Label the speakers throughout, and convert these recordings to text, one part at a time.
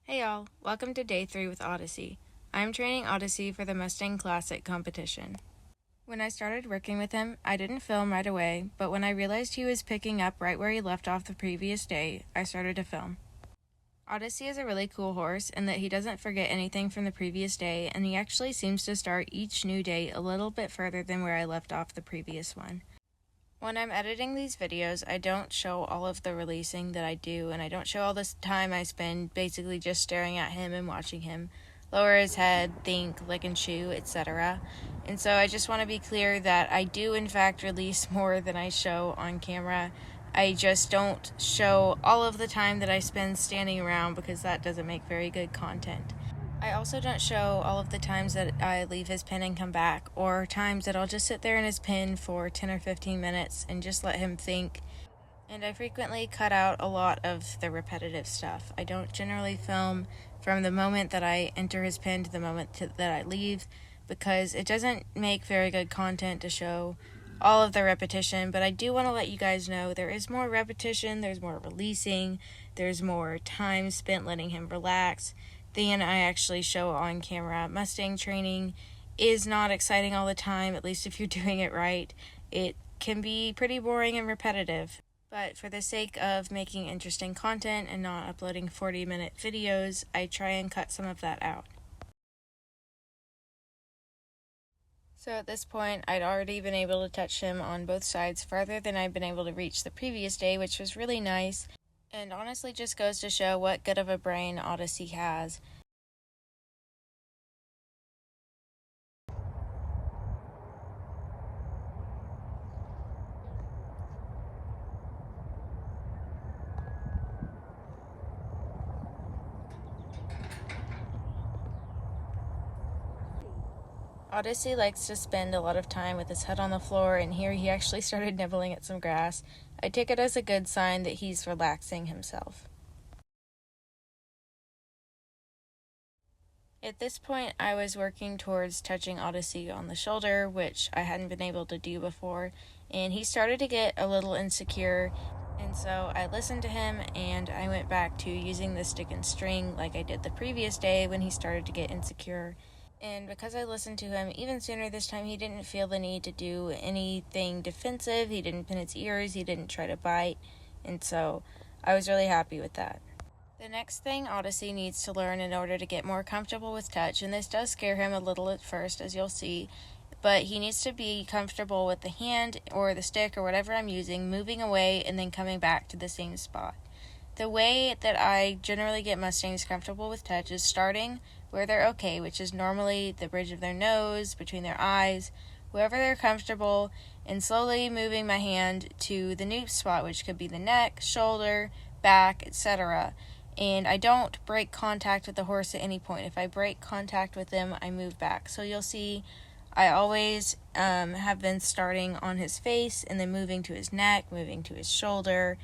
Speaker 1: Hey y'all, welcome to day 3 with Odyssey. I'm training Odyssey for the Mustang Classic competition. When I started working with him, I didn't film right away, but when I realized he was picking up right where he left off the previous day, I started to film. Odyssey is a really cool horse in that he doesn't forget anything from the previous day, and he actually seems to start each new day a little bit further than where I left off the previous one. When I'm editing these videos, I don't show all of the releasing that I do, and I don't show all this time I spend basically just staring at him and watching him lower his head, think, lick and chew, etc. And so I just want to be clear that I do in fact release more than I show on camera. I just don't show all of the time that I spend standing around because that doesn't make very good content. I also don't show all of the times that I leave his pen and come back, or times that I'll just sit there in his pen for 10 or 15 minutes and just let him think. And I frequently cut out a lot of the repetitive stuff. I don't generally film from the moment that I enter his pen to the moment that I leave, because it doesn't make very good content to show all of the repetition. But I do want to let you guys know there is more repetition, there's more releasing, there's more time spent letting him relax than I actually show on camera. Mustang training is not exciting all the time, at least if you're doing it right. It can be pretty boring and repetitive. But for the sake of making interesting content and not uploading 40-minute videos, I try and cut some of that out. So at this point, I'd already been able to touch him on both sides farther than I'd been able to reach the previous day, which was really nice, and honestly just goes to show what good of a brain Odyssey has. Odyssey likes to spend a lot of time with his head on the floor, and here he actually started nibbling at some grass. I take it as a good sign that he's relaxing himself. At this point, I was working towards touching Odyssey on the shoulder, which I hadn't been able to do before, and he started to get a little insecure, and so I listened to him and I went back to using the stick and string like I did the previous day when he started to get insecure. And because I listened to him even sooner this time, he didn't feel the need to do anything defensive. He didn't pin his ears, he didn't try to bite, and so I was really happy with that. The next thing Odyssey needs to learn in order to get more comfortable with touch, and this does scare him a little at first, as you'll see, but he needs to be comfortable with the hand or the stick or whatever I'm using moving away and then coming back to the same spot. The way that I generally get Mustangs comfortable with touch is starting where they're okay, which is normally the bridge of their nose, between their eyes, wherever they're comfortable, and slowly moving my hand to the new spot, which could be the neck, shoulder, back, etc. And I don't break contact with the horse at any point. If I break contact with them, I move back. So you'll see I always have been starting on his face and then moving to his neck, moving to his shoulder,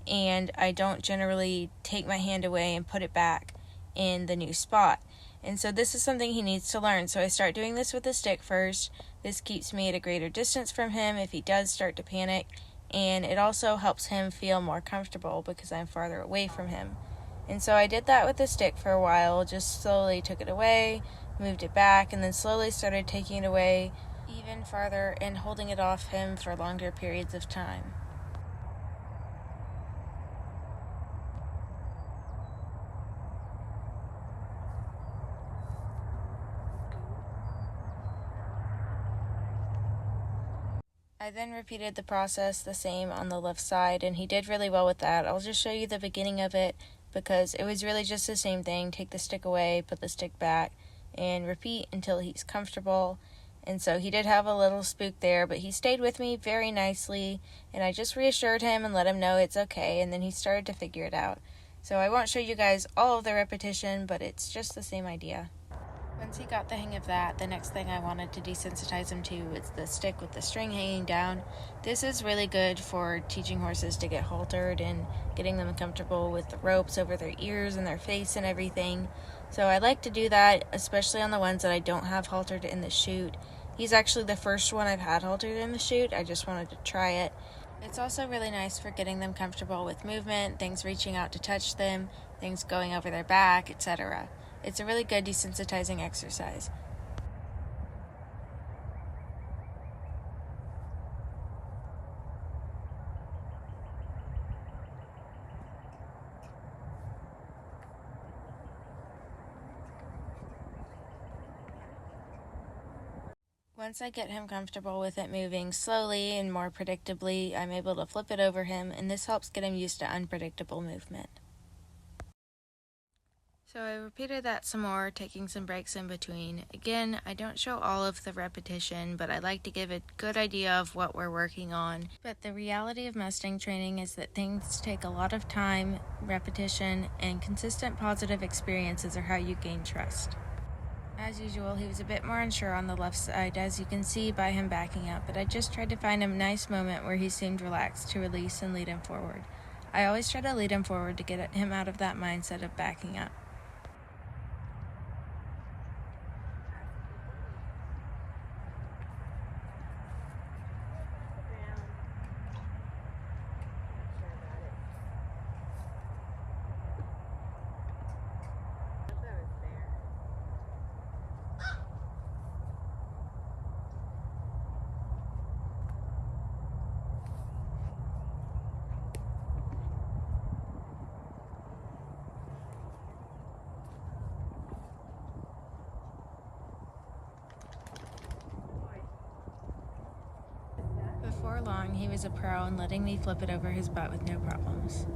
Speaker 1: and I don't generally take my hand away and put it back in the new spot. And so this is something he needs to learn. So I start doing this with the stick first. This keeps me at a greater distance from him if he does start to panic, and it also helps him feel more comfortable because I'm farther away from him. And so I did that with the stick for a while, just slowly took it away, moved it back, and then slowly started taking it away even farther and holding it off him for longer periods of time. I then repeated the process the same on the left side, and he did really well with that. I'll just show you the beginning of it because it was really just the same thing. Take the stick away, put the stick back, and repeat until he's comfortable. And so he did have a little spook there, but he stayed with me very nicely, and I just reassured him and let him know it's okay, and then he started to figure it out. So I won't show you guys all of the repetition, but it's just the same idea. Once he got the hang of that, the next thing I wanted to desensitize him to was the stick with the string hanging down. This is really good for teaching horses to get haltered and getting them comfortable with the ropes over their ears and their face and everything. So I like to do that, especially on the ones that I don't have haltered in the chute. He's actually the first one I've had haltered in the chute. I just wanted to try it. It's also really nice for getting them comfortable with movement, things reaching out to touch them, things going over their back, etc. It's a really good desensitizing exercise. Once I get him comfortable with it moving slowly and more predictably, I'm able to flip it over him, and this helps get him used to unpredictable movement. So I repeated that some more, taking some breaks in between. Again, I don't show all of the repetition, but I like to give a good idea of what we're working on. But the reality of Mustang training is that things take a lot of time, repetition, and consistent positive experiences are how you gain trust. As usual, he was a bit more unsure on the left side, as you can see by him backing up, but I just tried to find a nice moment where he seemed relaxed to release and lead him forward. I always try to lead him forward to get him out of that mindset of backing up. Before long, he was a pro and letting me flip it over his butt with no problems.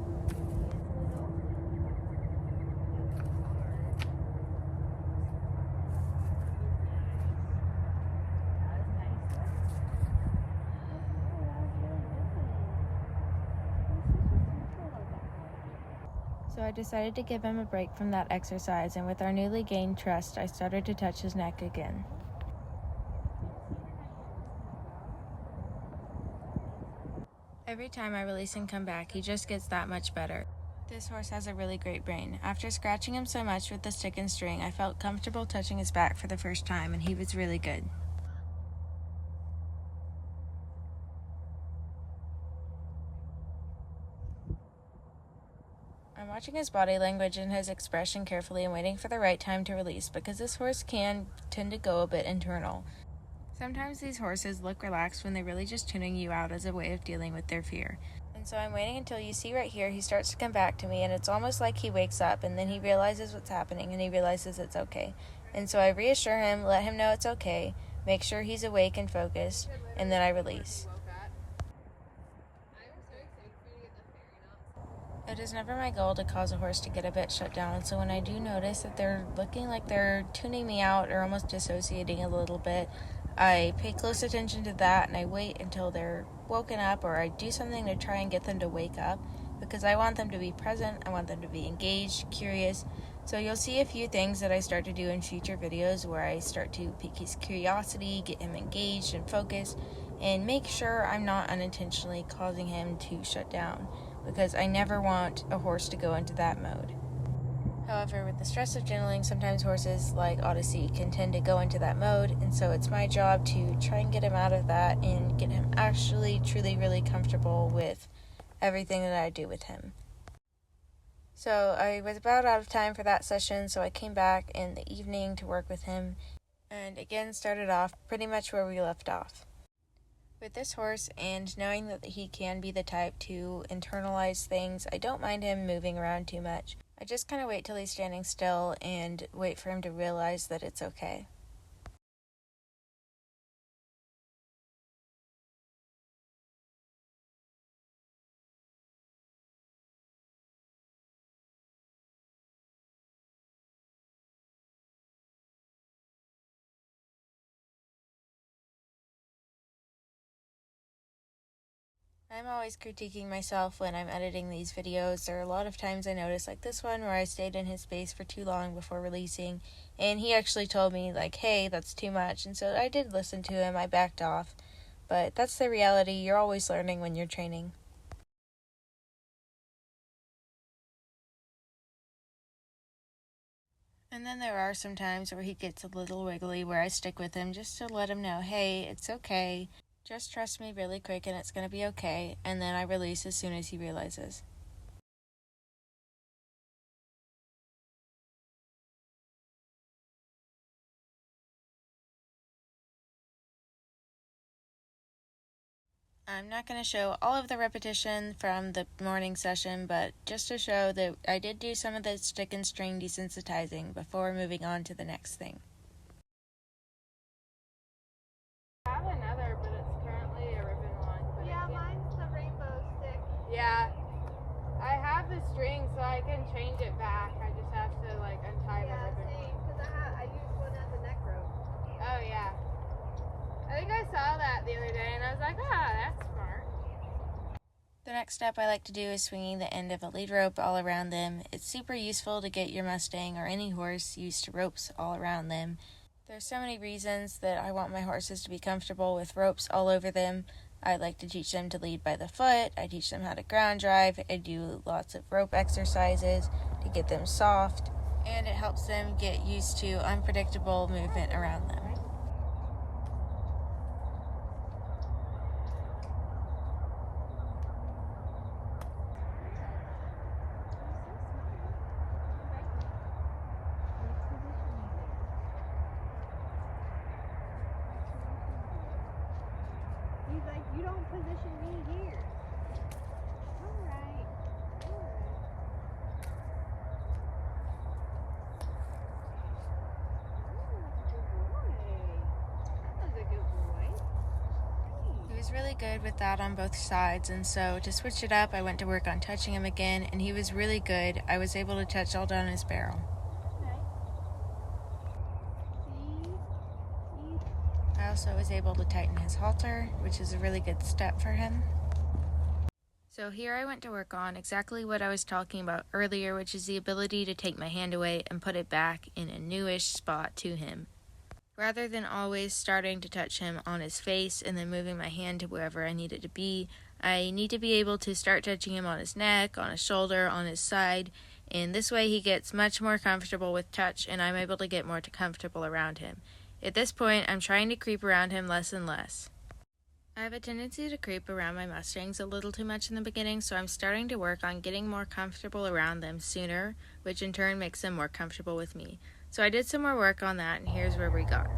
Speaker 1: So I decided to give him a break from that exercise, and with our newly gained trust, I started to touch his neck again. Every time I release and come back, he just gets that much better. This horse has a really great brain. After scratching him so much with the stick and string, I felt comfortable touching his back for the first time, and he was really good. I'm watching his body language and his expression carefully and waiting for the right time to release, because this horse can tend to go a bit internal. Sometimes these horses look relaxed when they're really just tuning you out as a way of dealing with their fear. And so I'm waiting until you see right here, he starts to come back to me, and it's almost like he wakes up, and then he realizes what's happening, and he realizes it's okay. And so I reassure him, let him know it's okay, make sure he's awake and focused, and then I release. It is never my goal to cause a horse to get a bit shut down, so when I do notice that they're looking like they're tuning me out or almost dissociating a little bit, I pay close attention to that and I wait until they're woken up, or I do something to try and get them to wake up, because I want them to be present, I want them to be engaged, curious. So you'll see a few things that I start to do in future videos where I start to pique his curiosity, get him engaged and focused, and make sure I'm not unintentionally causing him to shut down, because I never want a horse to go into that mode. However, with the stress of gentling, sometimes horses like Odyssey can tend to go into that mode, and so it's my job to try and get him out of that and get him actually truly really comfortable with everything that I do with him. So I was about out of time for that session, so I came back in the evening to work with him, and again started off pretty much where we left off. With this horse, and knowing that he can be the type to internalize things, I don't mind him moving around too much. I just kind of wait till he's standing still and wait for him to realize that it's okay. I'm always critiquing myself when I'm editing these videos. There are a lot of times I notice, like this one, where I stayed in his space for too long before releasing, and he actually told me, like, hey, that's too much, and so I did listen to him, I backed off, but that's the reality. You're always learning when you're training. And then there are some times where he gets a little wiggly where I stick with him just to let him know, hey, it's okay. Just trust me really quick and it's going to be okay. And then I release as soon as he realizes. I'm not going to show all of the repetition from the morning session, but just to show that I did do some of the stick and string desensitizing before moving on to the next thing.
Speaker 2: I have another, but it's currently a ribbon one. But
Speaker 3: yeah, mine's the rainbow stick.
Speaker 2: Yeah. I have the string so I can change it back. I just have to like untie the ribbon.
Speaker 3: Yeah, same, because I used one as a neck rope.
Speaker 2: Oh yeah. I think I saw that the other day and I was like, that's smart.
Speaker 1: The next step I like to do is swinging the end of a lead rope all around them. It's super useful to get your Mustang or any horse used to ropes all around them. There's so many reasons that I want my horses to be comfortable with ropes all over them. I like to teach them to lead by the foot. I teach them how to ground drive. I do lots of rope exercises to get them soft, and it helps them get used to unpredictable movement around them.
Speaker 3: He's like, you don't position me here. Alright. That was a good boy.
Speaker 1: He was really good with that on both sides, and so to switch it up, I went to work on touching him again, and he was really good. I was able to touch all down his barrel. I also was able to tighten his halter, which is a really good step for him. So here I went to work on exactly what I was talking about earlier, which is the ability to take my hand away and put it back in a newish spot to him. Rather than always starting to touch him on his face and then moving my hand to wherever I need it to be, I need to be able to start touching him on his neck, on his shoulder, on his side, and this way he gets much more comfortable with touch and I'm able to get more comfortable around him. At this point, I'm trying to creep around him less and less. I have a tendency to creep around my Mustangs a little too much in the beginning, so I'm starting to work on getting more comfortable around them sooner, which in turn makes them more comfortable with me. So I did some more work on that, and here's where we got.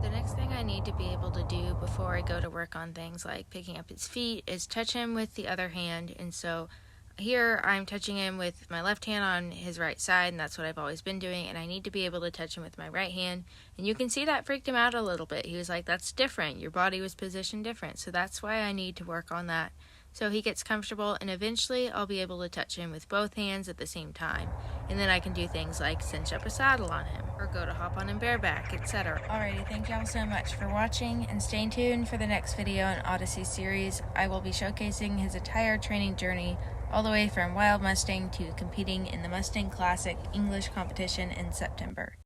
Speaker 1: The next thing I need to be able to do before I go to work on things like picking up his feet is touch him with the other hand, and so here I'm touching him with my left hand on his right side, and that's what I've always been doing, and I need to be able to touch him with my right hand, and you can see that freaked him out a little bit. He was like, that's different, your body was positioned different, so that's why I need to work on that. So he gets comfortable, and eventually I'll be able to touch him with both hands at the same time. And then I can do things like cinch up a saddle on him, or go to hop on him bareback, etc. Alrighty, thank y'all so much for watching, and stay tuned for the next video in Odyssey series. I will be showcasing his entire training journey, all the way from Wild Mustang to competing in the Mustang Classic English competition in September.